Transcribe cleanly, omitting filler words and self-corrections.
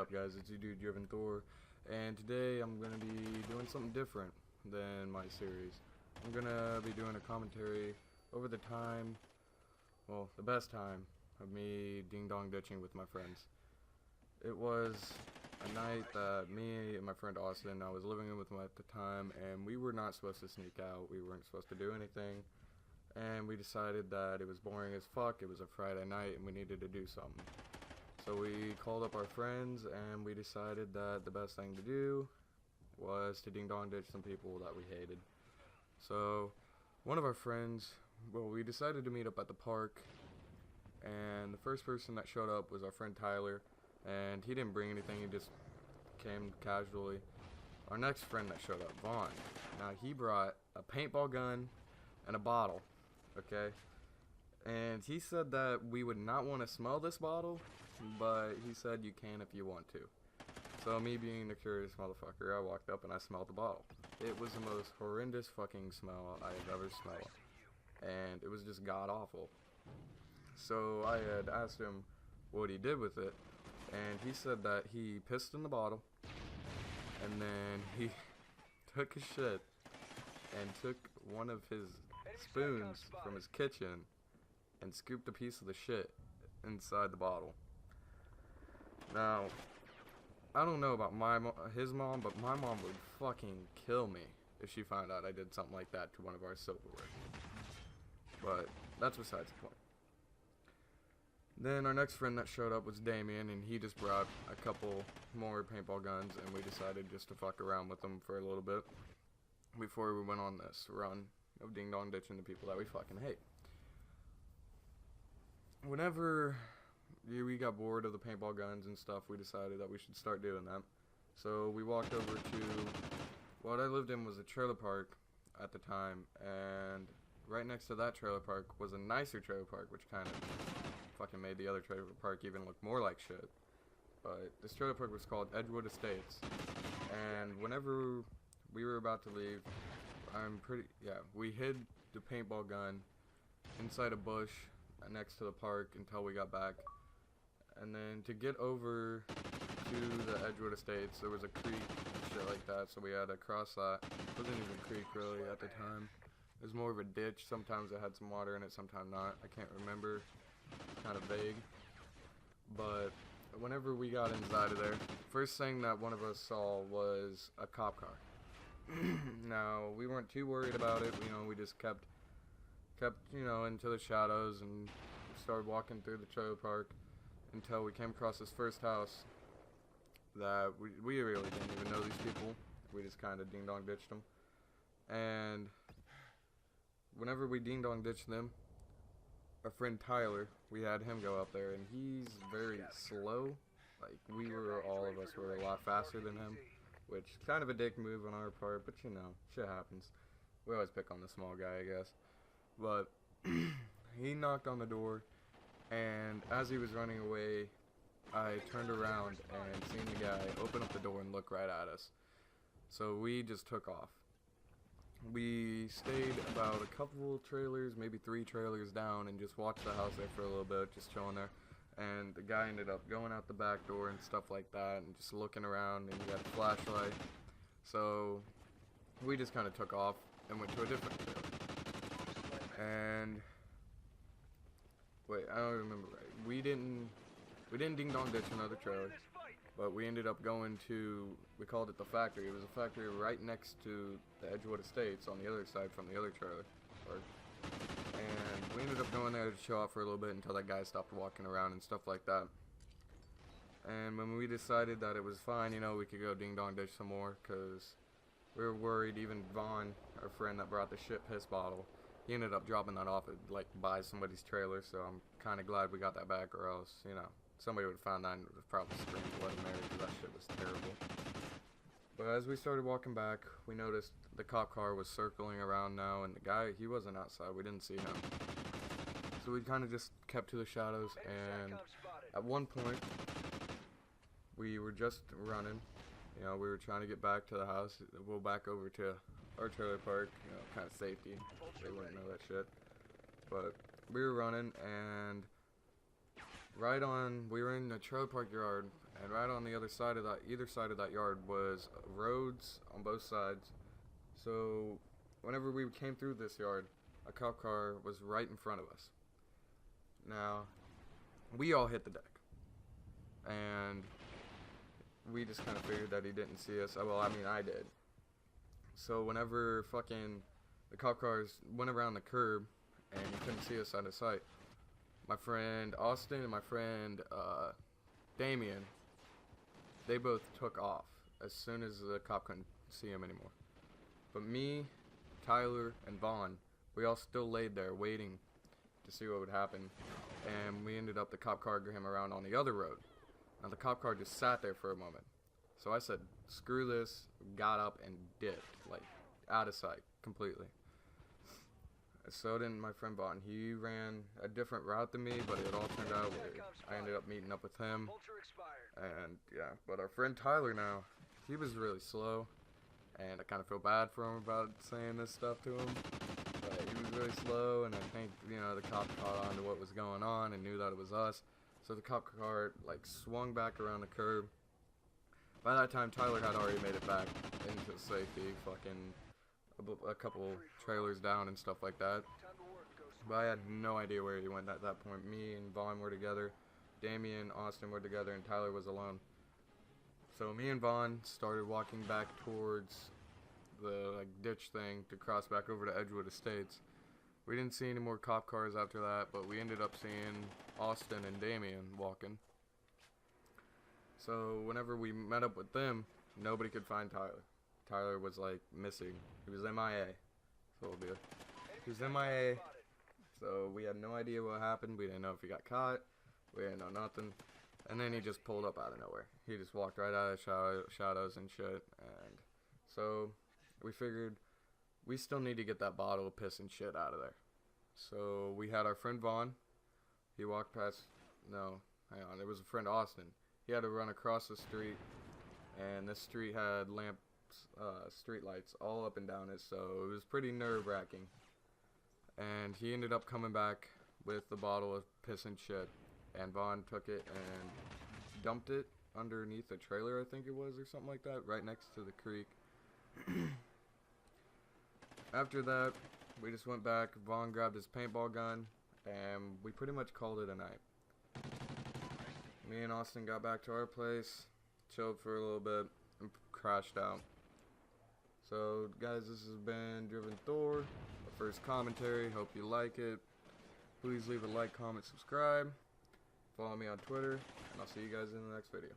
up, guys? It's your dude, Driven Thor, and today I'm going to be doing something different than my series. I'm going to be doing a commentary over the time, well, the best time of me ding-dong ditching with my friends. It was a night that me and my friend Austin, I was living with him at the time, and we were not supposed to sneak out. We weren't supposed to do anything, and we decided that it was boring as fuck. It was a Friday night, and we needed to do something. So we called up our friends, and we decided that the best thing to do was to ding-dong ditch some people that we hated. So one of our friends, well, we decided to meet up at the park, and the first person that showed up was our friend Tyler, and he didn't bring anything, he just came casually. Our next friend that showed up, Vaughn, now he brought a paintball gun and a bottle, okay? And he said that we would not want to smell this bottle, but he said you can if you want to. So me being the curious motherfucker, I walked up and I smelled the bottle. It was the most horrendous fucking smell I have ever smelled. And it was just god awful. So I had asked him what he did with it, and he said that he pissed in the bottle, and then he took his shit and took one of his spoons from his kitchen and scooped a piece of the shit inside the bottle. Now, I don't know about his mom, but my mom would fucking kill me if she found out I did something like that to one of our silverware. But that's besides the point. Then our next friend that showed up was Damien, and he just brought a couple more paintball guns, and we decided just to fuck around with them for a little bit before we went on this run of ding-dong ditching the people that we fucking hate. Whenever we got bored of the paintball guns and stuff, we decided that we should start doing that. So we walked over to what I lived in was a trailer park at the time, and right next to that trailer park was a nicer trailer park, which kind of fucking made the other trailer park even look more like shit. But this trailer park was called Edgewood Estates, and whenever we were about to leave, we hid the paintball gun inside a bush next to the park until we got back. And then to get over to the Edgewood Estates, there was a creek and shit like that, so we had to cross that. It wasn't even a creek really at the time. It was more of a ditch. Sometimes it had some water in it, sometimes not. I can't remember. Kind of vague. But whenever we got inside of there, first thing that one of us saw was a cop car. Now, we weren't too worried about it. We just kept into the shadows and started walking through the trailer park until we came across this first house that we really didn't even know these people. We just kind of ding-dong ditched them. And whenever we ding-dong ditched them, our friend Tyler, we had him go up there, and he's very slow. Like, all of us were a lot faster than him, which is kind of a dick move on our part, but shit happens. We always pick on the small guy, I guess. But he knocked on the door, and as he was running away, I turned around and seen the guy open up the door and look right at us. So we just took off. We stayed about a couple trailers, maybe 3 trailers down, and just watched the house there for a little bit, just chilling there. And the guy ended up going out the back door and stuff like that, and just looking around, and he had a flashlight. So we just kind of took off and went to a different trailer. And wait, I don't remember right. We didn't ding-dong ditch another trailer, but we ended up going to, we called it the factory. It was a factory right next to the Edgewood Estates on the other side from the other trailer park. And we ended up going there to chill out for a little bit until that guy stopped walking around and stuff like that. And when we decided that it was fine, we could go ding-dong ditch some more, because we were worried. Even Vaughn, our friend that brought the shit piss bottle, he ended up dropping that off at, by somebody's trailer, so I'm kind of glad we got that back, or else, somebody would have found that and would have probably screamed Bloody Mary, because that shit was terrible. But as we started walking back, we noticed the cop car was circling around now, and the guy, he wasn't outside. We didn't see him. So we kind of just kept to the shadows, and at one point, we were just running. We were trying to get back to the house. We'll back over to our trailer park, kind of safety. They wouldn't know that shit. But we were running, and we were in the trailer park yard, And right on the other side of that, either side of that yard was roads on both sides. So whenever we came through this yard, a cop car was right in front of us. Now, we all hit the deck. And we just kind of figured that he didn't see us. Well, I mean, I did. So whenever fucking the cop cars went around the curb and you couldn't see us out of sight, my friend Austin and my friend Damien, they both took off as soon as the cop couldn't see him anymore. But me, Tyler, and Vaughn, we all still laid there waiting to see what would happen. And we ended up, the cop car came around on the other road. Now the cop car just sat there for a moment. So I said, screw this, got up and dipped, like, out of sight, completely. So did my friend Vaughn. He ran a different route than me, but it all turned out weird. I ended up meeting up with him. And, yeah, but our friend Tyler now, he was really slow. And I kind of feel bad for him about saying this stuff to him. But he was really slow, and I think, you know, the cop caught on to what was going on and knew that it was us. So the cop car, like, swung back around the curb. By that time, Tyler had already made it back into safety, fucking a couple trailers down and stuff like that. But I had no idea where he went at that point. Me and Vaughn were together, Damien, Austin were together, and Tyler was alone. So me and Vaughn started walking back towards the ditch thing to cross back over to Edgewood Estates. We didn't see any more cop cars after that, but we ended up seeing Austin and Damien walking. So whenever we met up with them, nobody could find Tyler. Tyler was like missing. He was MIA. So he was MIA. So we had no idea what happened. We didn't know if he got caught. We didn't know nothing. And then he just pulled up out of nowhere. He just walked right out of shadows and shit. And so we figured we still need to get that bottle of piss and shit out of there. So we had our friend Vaughn. He walked past. No, hang on. It was a friend Austin. He had to run across the street, and this street had street lights all up and down it, so it was pretty nerve-wracking. And he ended up coming back with the bottle of piss and shit, and Vaughn took it and dumped it underneath a trailer, I think it was, or something like that, right next to the creek. After that, we just went back. Vaughn grabbed his paintball gun, and we pretty much called it a night. Me and Austin got back to our place, chilled for a little bit, and crashed out. So, guys, this has been Driven Thor, the first commentary. Hope you like it. Please leave a like, comment, subscribe. Follow me on Twitter, and I'll see you guys in the next video.